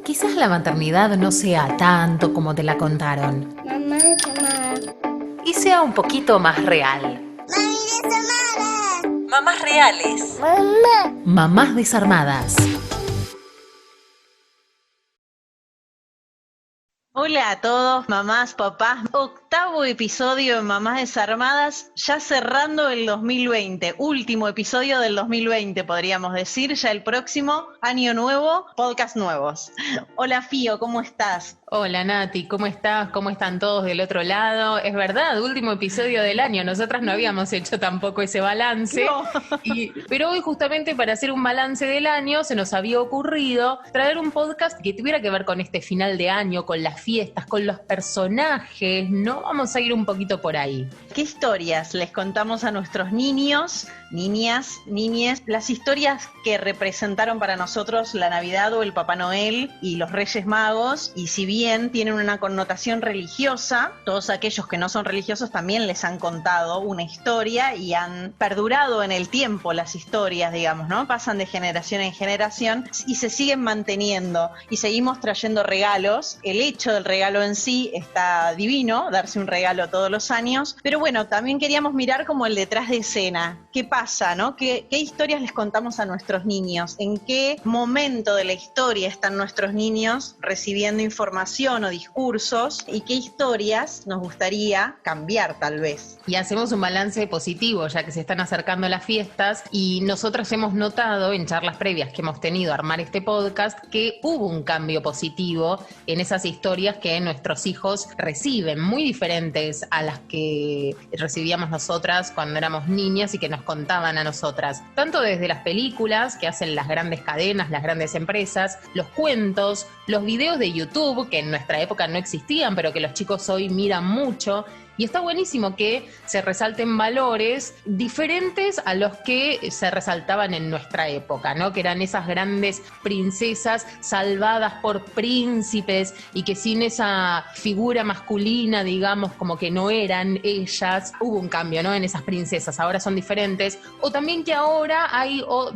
Quizás la maternidad no sea tanto como te la contaron Mamá llamada. y sea un poquito más real. Mami llamada. Mamás reales. Mamá. Mamás desarmadas. Hola a todos, mamás, papás. Octavo episodio de Mamás Desarmadas, ya cerrando el 2020. Último episodio del 2020, podríamos decir. Ya el próximo, año nuevo, podcast nuevos. Hola Fío, ¿cómo estás? Hola Nati, ¿cómo estás? ¿Cómo están todos del otro lado? Es verdad, último episodio del año. Nosotras no habíamos hecho tampoco ese balance. No. Pero hoy justamente para hacer un balance del año se nos había ocurrido traer un podcast que tuviera que ver con este final de año, con las fiestas, con los personajes, ¿no? Vamos a ir un poquito por ahí. ¿Qué historias les contamos a nuestros niños, niñas, niñes? Las historias que representaron para nosotros la Navidad o el Papá Noel y los Reyes Magos, y si bien tienen una connotación religiosa, todos aquellos que no son religiosos también les han contado una historia y han perdurado en el tiempo las historias, digamos, ¿no? Pasan de generación en generación y se siguen manteniendo y seguimos trayendo regalos. El hecho del regalo en sí está divino, darse un regalo todos los años, pero bueno, también queríamos mirar como el detrás de escena. ¿Qué pasa, no? ¿Qué historias les contamos a nuestros niños? ¿En qué momento de la historia están nuestros niños recibiendo información o discursos? ¿Y qué historias nos gustaría cambiar tal vez? Y hacemos un balance positivo, ya que se están acercando las fiestas, y nosotros hemos notado en charlas previas que hemos tenido a armar este podcast que hubo un cambio positivo en esas historias que nuestros hijos reciben, muy diferentes a las que recibíamos nosotras cuando éramos niñas y que nos contaban a nosotras, tanto desde las películas que hacen las grandes cadenas, las grandes empresas, los cuentos, los videos de YouTube que en nuestra época no existían, pero que los chicos hoy miran mucho. Y está buenísimo que se resalten valores diferentes a los que se resaltaban en nuestra época, ¿no? Que eran esas grandes princesas salvadas por príncipes y que sin esa figura masculina, digamos, como que no eran ellas. Hubo un cambio, ¿no? En esas princesas, ahora son diferentes. O también que ahora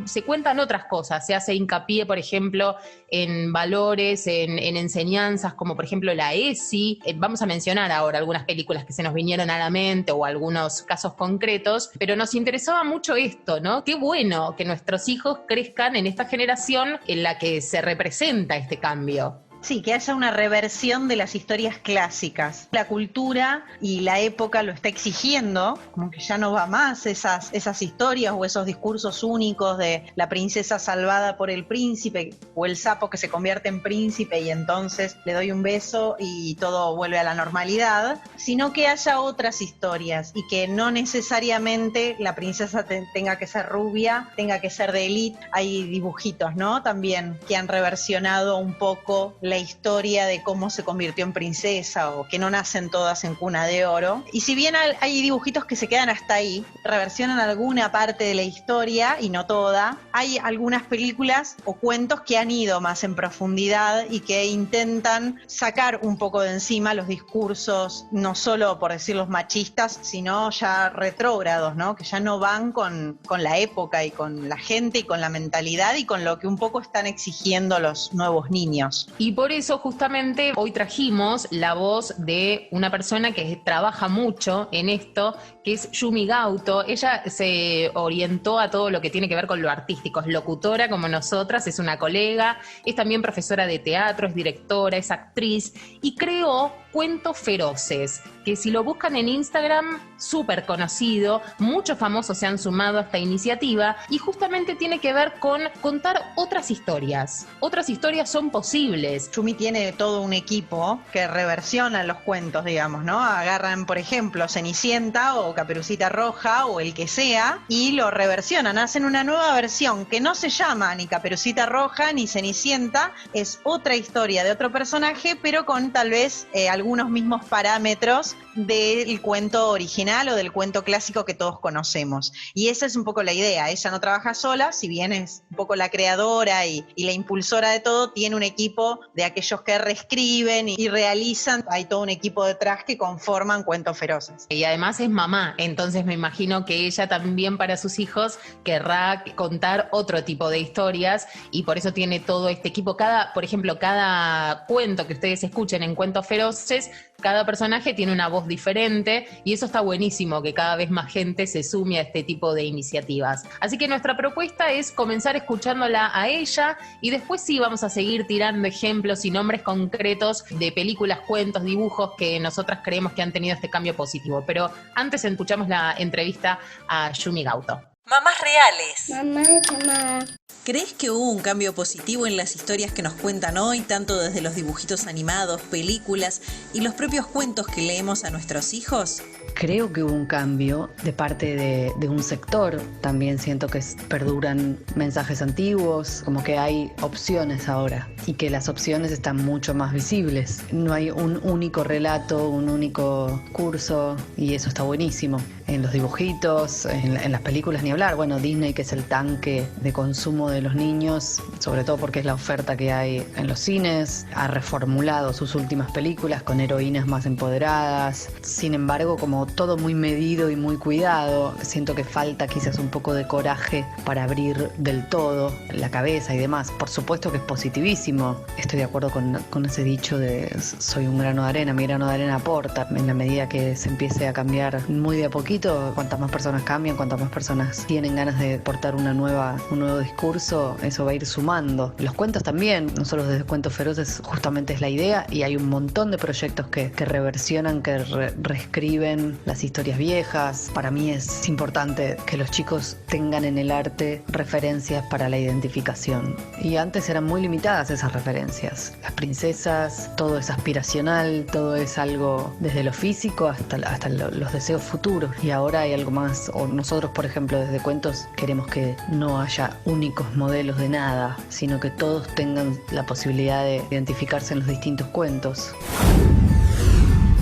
se cuentan otras cosas, se hace hincapié, por ejemplo, en valores, en enseñanzas, como por ejemplo la ESI. Vamos a mencionar ahora algunas películas que se nos vinieron a la mente o algunos casos concretos, pero nos interesaba mucho esto, ¿no? Qué bueno que nuestros hijos crezcan en esta generación en la que se representa este cambio. Sí, que haya una reversión de las historias clásicas. La cultura y la época lo está exigiendo, como que ya no va más esas historias o esos discursos únicos de la princesa salvada por el príncipe o el sapo que se convierte en príncipe y entonces le doy un beso y todo vuelve a la normalidad, sino que haya otras historias y que no necesariamente la princesa tenga que ser rubia, tenga que ser de élite. Hay dibujitos, ¿no? También que han reversionado un poco la historia de cómo se convirtió en princesa o que no nacen todas en cuna de oro. Y si bien hay dibujitos que se quedan hasta ahí, reversionan alguna parte de la historia y no toda, hay algunas películas o cuentos que han ido más en profundidad y que intentan sacar un poco de encima los discursos, no solo por decir los machistas, sino ya retrógrados, ¿no? Que ya no van con la época y con la gente y con la mentalidad y con lo que un poco están exigiendo los nuevos niños. Y por eso justamente hoy trajimos la voz de una persona que trabaja mucho en esto, que es Yumi Gauto. Ella se orientó a todo lo que tiene que ver con lo artístico, es locutora como nosotras, es una colega, es también profesora de teatro, es directora, es actriz y creó Cuentos Feroces, que si lo buscan en Instagram, súper conocido, muchos famosos se han sumado a esta iniciativa y justamente tiene que ver con contar otras historias. Otras historias son posibles. Yumi tiene todo un equipo que reversiona los cuentos, digamos, ¿no? Agarran, por ejemplo, Cenicienta o Caperucita Roja o el que sea y lo reversionan, hacen una nueva versión que no se llama ni Caperucita Roja ni Cenicienta, es otra historia de otro personaje, pero con tal vez algunos mismos parámetros del cuento original o del cuento clásico que todos conocemos. Y esa es un poco la idea. Ella no trabaja sola, si bien es un poco la creadora y la impulsora de todo, tiene un equipo de de aquellos que reescriben y realizan. Hay todo un equipo detrás que conforman Cuentos Feroces. Y además es mamá, entonces me imagino que ella también para sus hijos querrá contar otro tipo de historias y por eso tiene todo este equipo. Por ejemplo, cada cuento que ustedes escuchen en Cuentos Feroces, cada personaje tiene una voz diferente y eso está buenísimo, que cada vez más gente se sume a este tipo de iniciativas. Así que nuestra propuesta es comenzar escuchándola a ella y después sí vamos a seguir tirando ejemplos y nombres concretos de películas, cuentos, dibujos que nosotras creemos que han tenido este cambio positivo. Pero antes escuchamos la entrevista a Yumi Gauto. Mamás reales. Mamá. ¿Crees que hubo un cambio positivo en las historias que nos cuentan hoy, tanto desde los dibujitos animados, películas y los propios cuentos que leemos a nuestros hijos? Creo que hubo un cambio de parte de un sector. También siento que perduran mensajes antiguos, como que hay opciones ahora y que las opciones están mucho más visibles. No hay un único relato, un único curso y eso está buenísimo. En los dibujitos, en las películas ni hablar. Bueno, Disney, que es el tanque de consumo de los niños, sobre todo porque es la oferta que hay en los cines, ha reformulado sus últimas películas con heroínas más empoderadas. Sin embargo, como todo muy medido y muy cuidado, siento que falta quizás un poco de coraje para abrir del todo la cabeza y demás. Por supuesto que es positivísimo. Estoy de acuerdo con ese dicho de soy un grano de arena, mi grano de arena aporta. En la medida que se empiece a cambiar muy de a poquito, cuantas más personas cambian, cuantas más personas tienen ganas de aportar un nuevo discurso, eso va a ir sumando. Los cuentos también, nosotros desde Cuentos Feroces justamente es la idea y hay un montón de proyectos que reversionan, que reescriben las historias viejas. Para mí es importante que los chicos tengan en el arte referencias para la identificación. Y antes eran muy limitadas esas referencias. Las princesas, todo es aspiracional, todo es algo desde lo físico hasta los deseos futuros. Y ahora hay algo más, o nosotros por ejemplo desde Cuentos queremos que no haya únicos modelos de nada, sino que todos tengan la posibilidad de identificarse en los distintos cuentos.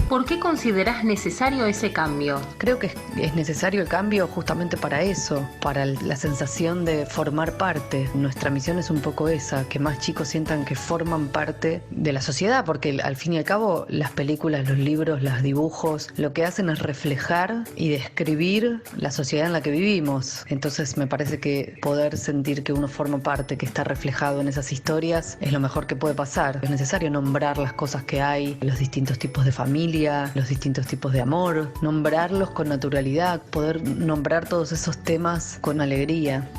¿Por qué considerás necesario ese cambio? Creo que es necesario el cambio justamente para eso, para la sensación de formar parte. Nuestra misión es un poco esa, que más chicos sientan que forman parte de la sociedad, porque al fin y al cabo las películas, los libros, los dibujos, lo que hacen es reflejar y describir la sociedad en la que vivimos. Entonces me parece que poder sentir que uno forma parte, que está reflejado en esas historias, es lo mejor que puede pasar. Es necesario nombrar las cosas que hay, los distintos tipos de familia, los distintos tipos de amor, nombrarlos con naturalidad, poder nombrar todos esos temas con alegría.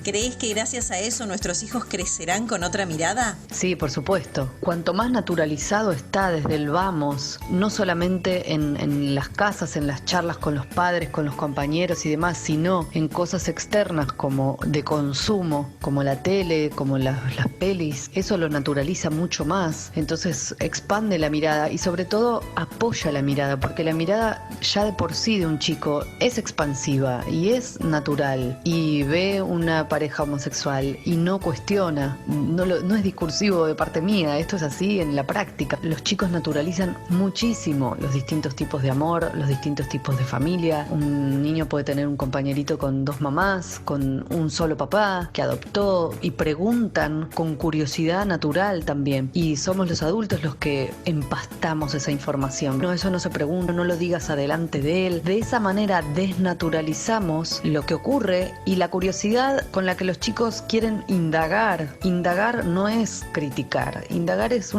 ¿Crees que gracias a eso nuestros hijos crecerán con otra mirada? Sí, por supuesto. Cuanto más naturalizado está desde el vamos, no solamente en las casas, en las charlas con los padres, con los compañeros y demás, sino en cosas externas como de consumo, como la tele, como las pelis, eso lo naturaliza mucho más. Entonces expande la mirada y sobre todo apoya la mirada, porque la mirada ya de por sí de un chico es expansiva y es natural y ve una pareja homosexual y no cuestiona, no es discursivo de parte mía, esto es así en la práctica. Los chicos naturalizan muchísimo los distintos tipos de amor, los distintos tipos de familia. Un niño puede tener un compañerito con dos mamás, con un solo papá que adoptó y preguntan con curiosidad natural también. Y somos los adultos los que empastamos esa información. No, eso no se pregunta, no lo digas adelante de él. De esa manera desnaturalizamos lo que ocurre y la curiosidad con la que los chicos quieren indagar. Indagar no es criticar, indagar es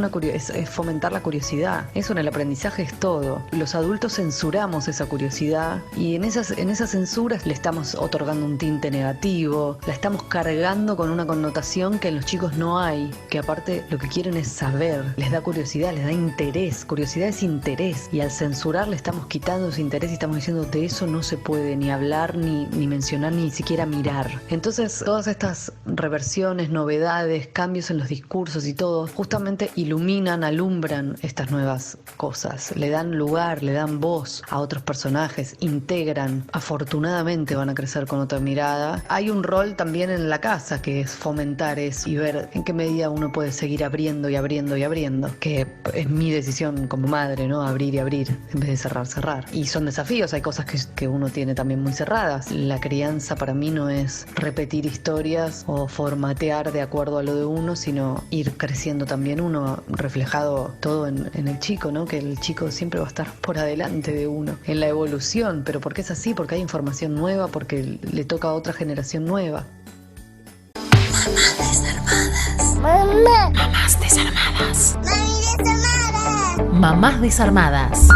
fomentar la curiosidad. Eso en el aprendizaje es todo. Los adultos censuramos esa curiosidad y en esas censuras le estamos otorgando un tinte negativo, la estamos cargando con una connotación que en los chicos no hay, que aparte lo que quieren es saber, les da curiosidad, les da interés. Curiosidad es interés y al censurar le estamos quitando ese interés y estamos diciendo de eso no se puede ni hablar, ni mencionar, ni siquiera mirar. Entonces todas estas reversiones, novedades, cambios en los discursos y todo, justamente iluminan, alumbran estas nuevas cosas, le dan lugar, le dan voz a otros personajes, integran, afortunadamente van a crecer con otra mirada. Hay un rol también en la casa que es fomentar eso y ver en qué medida uno puede seguir abriendo y abriendo y abriendo, que es mi decisión como madre, ¿no? Abrir y abrir en vez de cerrar. Y son desafíos, hay cosas que uno tiene también muy cerradas. La crianza para mí no es repetir escribir historias o formatear de acuerdo a lo de uno, sino ir creciendo también uno, reflejado todo en el chico, ¿no? Que el chico siempre va a estar por adelante de uno en la evolución, pero ¿por qué es así? Porque hay información nueva, porque le toca a otra generación nueva. Mamá. Mamás desarmadas. Mami desarmada. Mamás desarmadas.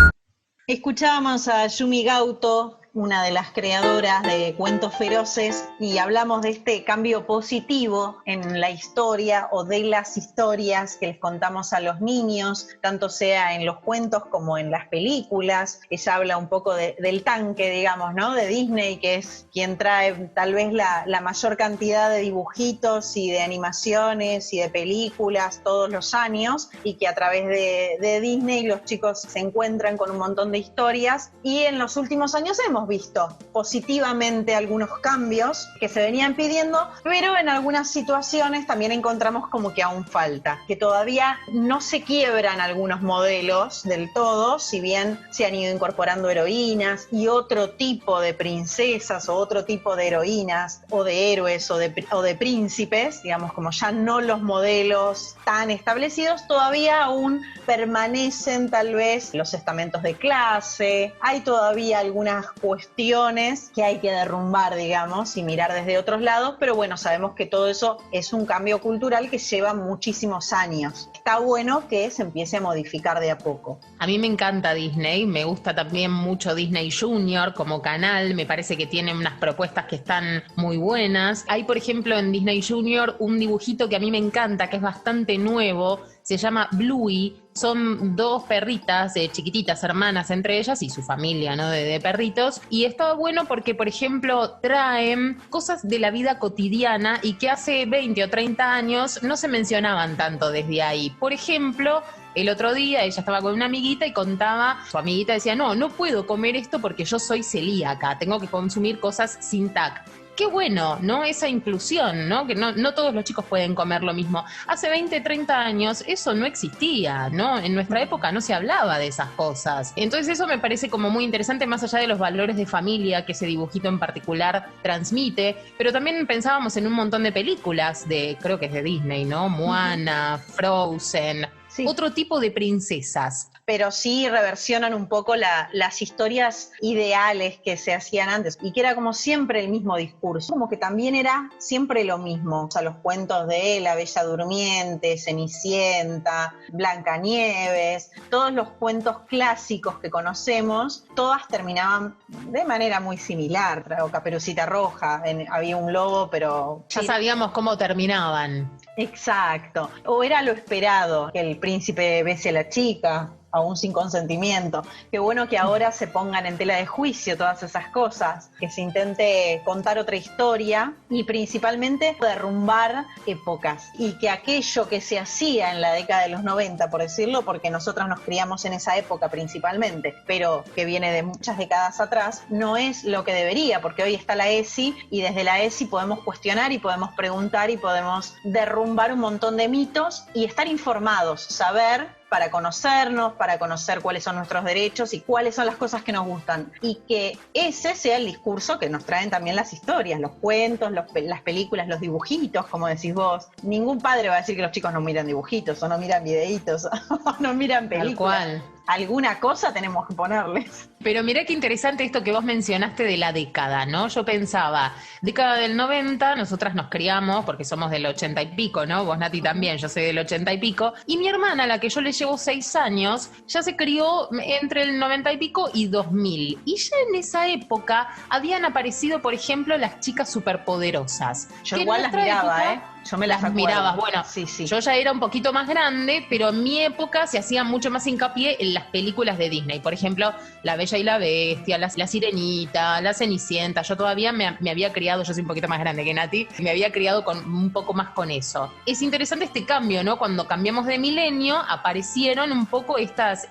Escuchábamos a Yumi Gauto, una de las creadoras de Cuentos Feroces, y hablamos de este cambio positivo en la historia o de las historias que les contamos a los niños, tanto sea en los cuentos como en las películas. Ella habla un poco del tanque, digamos, ¿no? De Disney, que es quien trae tal vez la mayor cantidad de dibujitos y de animaciones y de películas todos los años, y que a través de Disney los chicos se encuentran con un montón de historias, y en los últimos años hemos visto positivamente algunos cambios que se venían pidiendo, pero en algunas situaciones también encontramos como que aún falta, que todavía no se quiebran algunos modelos del todo, si bien se han ido incorporando heroínas y otro tipo de princesas o otro tipo de heroínas o de héroes o de príncipes, digamos, como ya no los modelos tan establecidos, todavía aún permanecen tal vez los estamentos de clase, hay todavía algunas cuestiones que hay que derrumbar, digamos, y mirar desde otros lados, pero bueno, sabemos que todo eso es un cambio cultural que lleva muchísimos años. Está bueno que se empiece a modificar de a poco. A mí me encanta Disney, me gusta también mucho Disney Junior como canal, me parece que tiene unas propuestas que están muy buenas. Hay, por ejemplo, en Disney Junior un dibujito que a mí me encanta, que es bastante nuevo, se llama Bluey. Son dos perritas chiquititas, hermanas entre ellas, y su familia, ¿no? de perritos. Y está bueno porque, por ejemplo, traen cosas de la vida cotidiana y que hace 20 o 30 años no se mencionaban tanto desde ahí. Por ejemplo, el otro día ella estaba con una amiguita y contaba, su amiguita decía, no puedo comer esto porque yo soy celíaca, tengo que consumir cosas sin TAC. Qué bueno, ¿no? Esa inclusión, ¿no? Que no todos los chicos pueden comer lo mismo. Hace 20, 30 años eso no existía, ¿no? En nuestra época no se hablaba de esas cosas. Entonces eso me parece como muy interesante, más allá de los valores de familia que ese dibujito en particular transmite, pero también pensábamos en un montón de películas creo que es de Disney, ¿no? Moana, Frozen, Sí. Otro tipo de princesas. Pero sí reversionan un poco las historias ideales que se hacían antes, y que era como siempre el mismo discurso, como que también era siempre lo mismo. O sea, los cuentos de La Bella Durmiente, Cenicienta, Blancanieves, todos los cuentos clásicos que conocemos, todas terminaban de manera muy similar. O Caperucita Roja, había un lobo, pero Ya sabíamos cómo terminaban. Exacto. O era lo esperado, que el príncipe bese a la chica, aún sin consentimiento. Qué bueno que ahora se pongan en tela de juicio todas esas cosas, que se intente contar otra historia y principalmente derrumbar épocas, y que aquello que se hacía en la década de los 90, por decirlo, porque nosotros nos criamos en esa época principalmente, pero que viene de muchas décadas atrás, no es lo que debería, porque hoy está la ESI y desde la ESI podemos cuestionar y podemos preguntar y podemos derrumbar un montón de mitos y estar informados, saber, para conocernos, para conocer cuáles son nuestros derechos y cuáles son las cosas que nos gustan. Y que ese sea el discurso que nos traen también las historias, los cuentos, las películas, los dibujitos, como decís vos. Ningún padre va a decir que los chicos no miran dibujitos, o no miran videitos, o no miran películas. Tal cual. Alguna cosa tenemos que ponerles. Pero mirá qué interesante esto que vos mencionaste de la década, ¿no? Yo pensaba, década del 90, nosotras nos criamos, porque somos del 80 y pico, ¿no? Vos, Nati, también, yo soy del 80 y pico. Y mi hermana, a la que yo le llevo 6 años, ya se crió entre el 90 y pico y 2000. Y ya en esa época habían aparecido, por ejemplo, las chicas superpoderosas. Yo que igual en las nuestra miraba, época, ¿eh? Yo me las acuerdo. mirabas, bueno, Sí. yo ya era un poquito más grande, pero en mi época se hacía mucho más hincapié en las películas de Disney. Por ejemplo, La Bella y la Bestia, la Sirenita, la Cenicienta. Yo todavía me había criado, yo soy un poquito más grande que Nati, me había criado un poco más con eso. Es interesante este cambio, ¿no? Cuando cambiamos de milenio, aparecieron un poco estas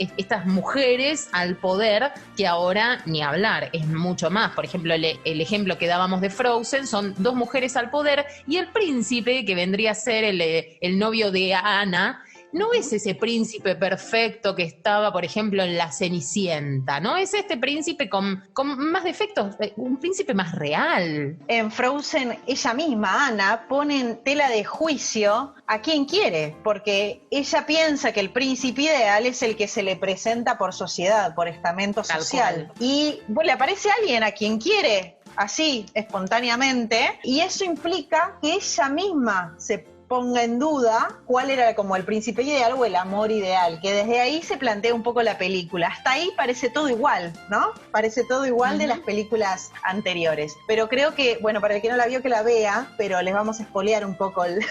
mujeres al poder, que ahora ni hablar, es mucho más. Por ejemplo, el ejemplo que dábamos de Frozen, son 2 mujeres al poder, y el príncipe, que vendría a ser el novio de Anna, no es ese príncipe perfecto que estaba, por ejemplo, en La Cenicienta, ¿no? Es este príncipe con más defectos, un príncipe más real. En Frozen, ella misma, Anna, pone en tela de juicio a quien quiere, porque ella piensa que el príncipe ideal es el que se le presenta por sociedad, por estamento social. Y le aparece alguien a quien quiere, así, espontáneamente, y eso implica que ella misma se ponga en duda cuál era como el príncipe ideal o el amor ideal, que desde ahí se plantea un poco la película. Hasta ahí parece todo igual, ¿no? Parece todo igual de las películas anteriores. Pero creo que, bueno, para el que no la vio que la vea, pero les vamos a spoilear un poco el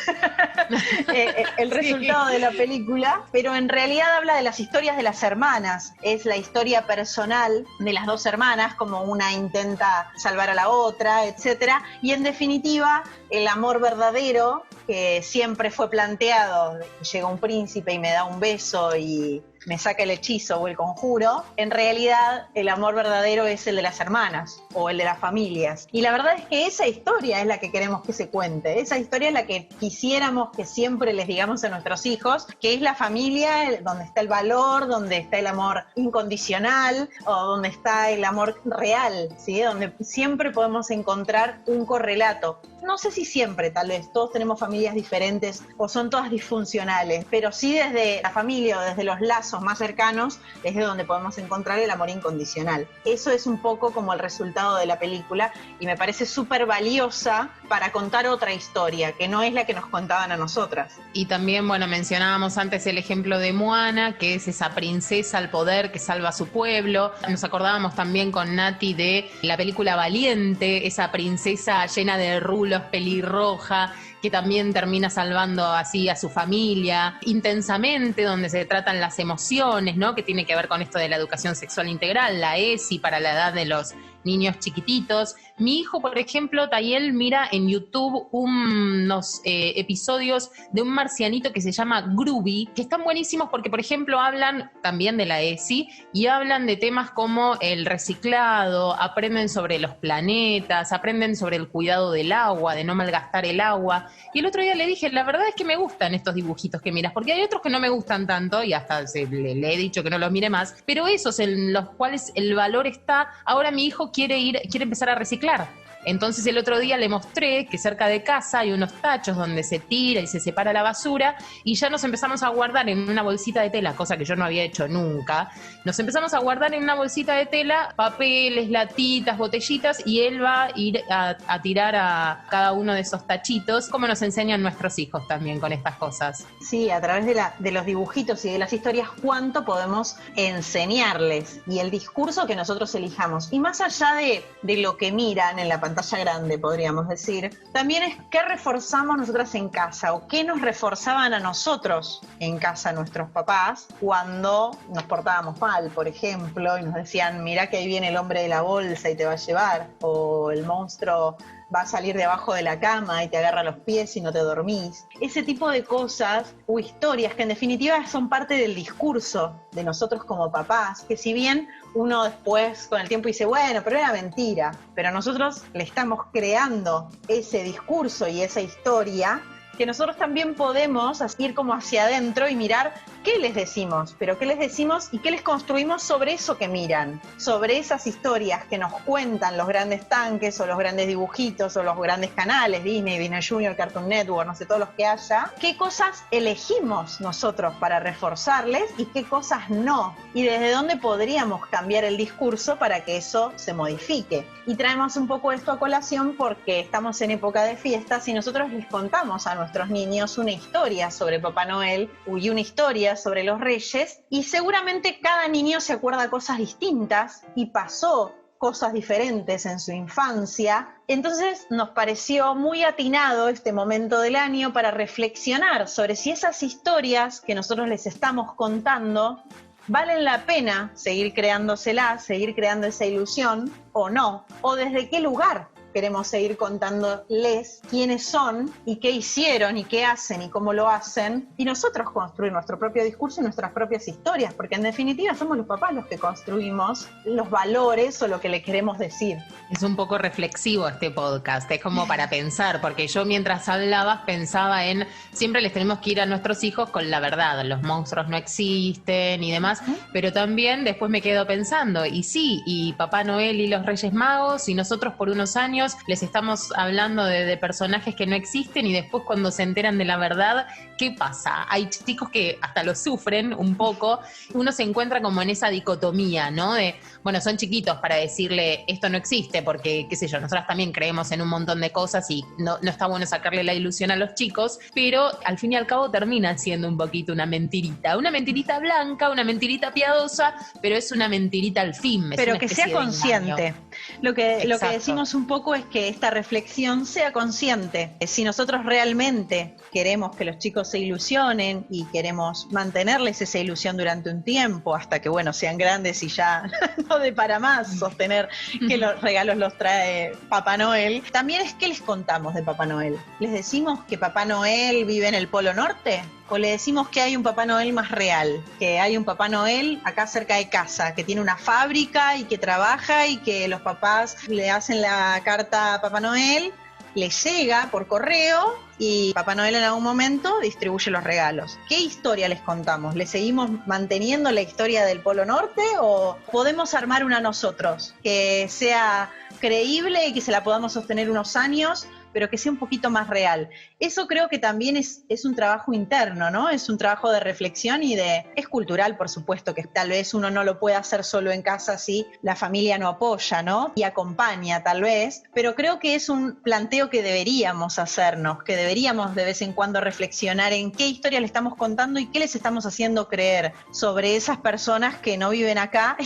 resultado de la película, pero en realidad habla de las historias de las hermanas. Es la historia personal de las dos hermanas, como una intenta salvar a la otra, etcétera, y en definitiva el amor verdadero que siempre fue planteado, llega un príncipe y me da un beso y me saca el hechizo o el conjuro, en realidad el amor verdadero es el de las hermanas o el de las familias. Y la verdad es que esa historia es la que queremos que se cuente, esa historia es la que quisiéramos que siempre les digamos a nuestros hijos, que es la familia donde está el valor, donde está el amor incondicional o donde está el amor real, ¿sí? Donde siempre podemos encontrar un correlato. No sé si siempre, tal vez, todos tenemos familias diferentes o son todas disfuncionales, pero sí desde la familia o desde los lazos más cercanos es de donde podemos encontrar el amor incondicional. Eso es un poco como el resultado de la película y me parece súper valiosa para contar otra historia, que no es la que nos contaban a nosotras. Y también, bueno, mencionábamos antes el ejemplo de Moana, que es esa princesa al poder que salva a su pueblo. Nos acordábamos también con Nati de la película Valiente, esa princesa llena de rulos, pelirroja, que también termina salvando así a su familia. Intensamente, donde se tratan las emociones, ¿no? Que tiene que ver con esto de la educación sexual integral, la ESI para la edad de los niños chiquititos. Mi hijo, por ejemplo, Tayel, mira en YouTube unos episodios de un marcianito que se llama Groovy, que están buenísimos porque, por ejemplo, hablan también de la ESI y hablan de temas como el reciclado, aprenden sobre los planetas, aprenden sobre el cuidado del agua, de no malgastar el agua. Y el otro día le dije, la verdad es que me gustan estos dibujitos que miras, porque hay otros que no me gustan tanto y hasta le he dicho que no los mire más, pero esos en los cuales el valor está, ahora mi hijo quiere empezar a reciclar. Entonces el otro día le mostré que cerca de casa hay unos tachos donde se tira y se separa la basura y ya nos empezamos a guardar en una bolsita de tela, cosa que yo no había hecho nunca. Nos empezamos a guardar en una bolsita de tela papeles, latitas, botellitas y él va a ir a tirar a cada uno de esos tachitos, como nos enseñan nuestros hijos también con estas cosas. Sí, a través de los dibujitos y de las historias, cuánto podemos enseñarles y el discurso que nosotros elijamos. Y más allá de lo que miran en la pantalla grande, podríamos decir, también es qué reforzamos nosotras en casa o qué nos reforzaban a nosotros en casa nuestros papás cuando nos portábamos mal, por ejemplo, y nos decían, mirá que ahí viene el hombre de la bolsa y te va a llevar, o el monstruo va a salir debajo de la cama y te agarra los pies y no te dormís. Ese tipo de cosas o historias que en definitiva son parte del discurso de nosotros como papás, que si bien uno después con el tiempo dice, bueno, pero era mentira, pero nosotros le estamos creando ese discurso y esa historia que nosotros también podemos ir como hacia adentro y mirar qué les decimos, pero qué les decimos y qué les construimos sobre eso que miran, sobre esas historias que nos cuentan los grandes tanques o los grandes dibujitos o los grandes canales, Disney, Disney Junior, Cartoon Network, no sé, todos los que haya, qué cosas elegimos nosotros para reforzarles y qué cosas no, y desde dónde podríamos cambiar el discurso para que eso se modifique. Y traemos un poco esto a colación porque estamos en época de fiestas y nosotros les contamos a nuestros niños una historia sobre Papá Noel y una historia sobre los Reyes, y seguramente cada niño se acuerda cosas distintas y pasó cosas diferentes en su infancia. Entonces nos pareció muy atinado este momento del año para reflexionar sobre si esas historias que nosotros les estamos contando valen la pena seguir creándoselas, seguir creando esa ilusión o no, o desde qué lugar queremos seguir contándoles quiénes son y qué hicieron y qué hacen y cómo lo hacen, y nosotros construir nuestro propio discurso y nuestras propias historias, porque en definitiva somos los papás los que construimos los valores o lo que le queremos decir. Es un poco reflexivo este podcast, es como para pensar, porque yo mientras hablabas pensaba en, siempre les tenemos que ir a nuestros hijos con la verdad, los monstruos no existen y demás, pero también después me quedo pensando, y sí, y Papá Noel y los Reyes Magos, y nosotros por unos años les estamos hablando de personajes que no existen, y después cuando se enteran de la verdad, ¿qué pasa? Hay chicos que hasta lo sufren un poco, uno se encuentra como en esa dicotomía, ¿no? De, bueno, son chiquitos para decirle esto no existe, porque, qué sé yo, nosotras también creemos en un montón de cosas y no está bueno sacarle la ilusión a los chicos, pero al fin y al cabo termina siendo un poquito una mentirita blanca, una mentirita piadosa, pero es una mentirita al fin. Pero que sea consciente. Lo que decimos un poco es que esta reflexión sea consciente. Si nosotros realmente queremos que los chicos se ilusionen y queremos mantenerles esa ilusión durante un tiempo, hasta que, bueno, sean grandes y ya no dé para más sostener que los regalos los trae Papá Noel, también es que les contamos de Papá Noel. ¿Les decimos que Papá Noel vive en el Polo Norte? ¿O le decimos que hay un Papá Noel más real? Que hay un Papá Noel acá cerca de casa, que tiene una fábrica y que trabaja y que los papás le hacen la carta a Papá Noel, le llega por correo y Papá Noel en algún momento distribuye los regalos. ¿Qué historia les contamos? ¿Les seguimos manteniendo la historia del Polo Norte o podemos armar una nosotros que sea creíble y que se la podamos sostener unos años, pero que sea un poquito más real? Eso creo que también es un trabajo interno, ¿no? Es un trabajo de reflexión y es cultural, por supuesto, que tal vez uno no lo pueda hacer solo en casa si la familia no apoya, ¿no? Y acompaña, tal vez, pero creo que es un planteo que deberíamos hacernos, que deberíamos de vez en cuando reflexionar en qué historia le estamos contando y qué les estamos haciendo creer sobre esas personas que no viven acá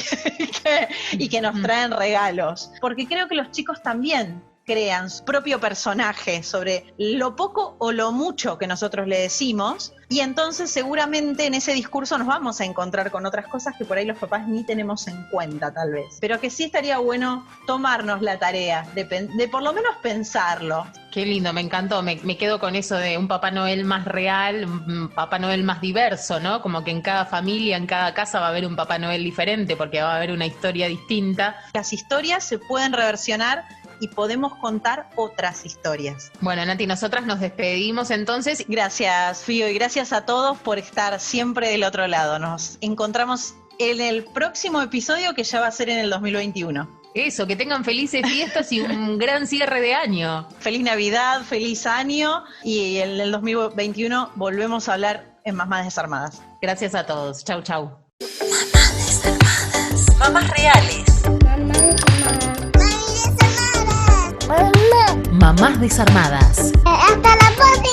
y que nos traen regalos. Porque creo que los chicos también crean su propio personaje sobre lo poco o lo mucho que nosotros le decimos, y entonces seguramente en ese discurso nos vamos a encontrar con otras cosas que por ahí los papás ni tenemos en cuenta tal vez, pero que sí estaría bueno tomarnos la tarea de por lo menos pensarlo. Qué lindo, me encantó, me quedo con eso de un Papá Noel más real, un Papá Noel más diverso, ¿no? Como que en cada familia, en cada casa va a haber un Papá Noel diferente porque va a haber una historia distinta. Las historias se pueden reversionar y podemos contar otras historias. Bueno, Nati, nosotras nos despedimos entonces. Gracias, Fío, y gracias a todos por estar siempre del otro lado. Nos encontramos en el próximo episodio, que ya va a ser en el 2021. Eso, que tengan felices fiestas y un gran cierre de año. Feliz Navidad, feliz año, y en el 2021 volvemos a hablar en Mamás Desarmadas. Gracias a todos. Chau, chau. Mamás desarmadas. Mamás reales. Mamá. Mamás desarmadas. Hasta la próxima.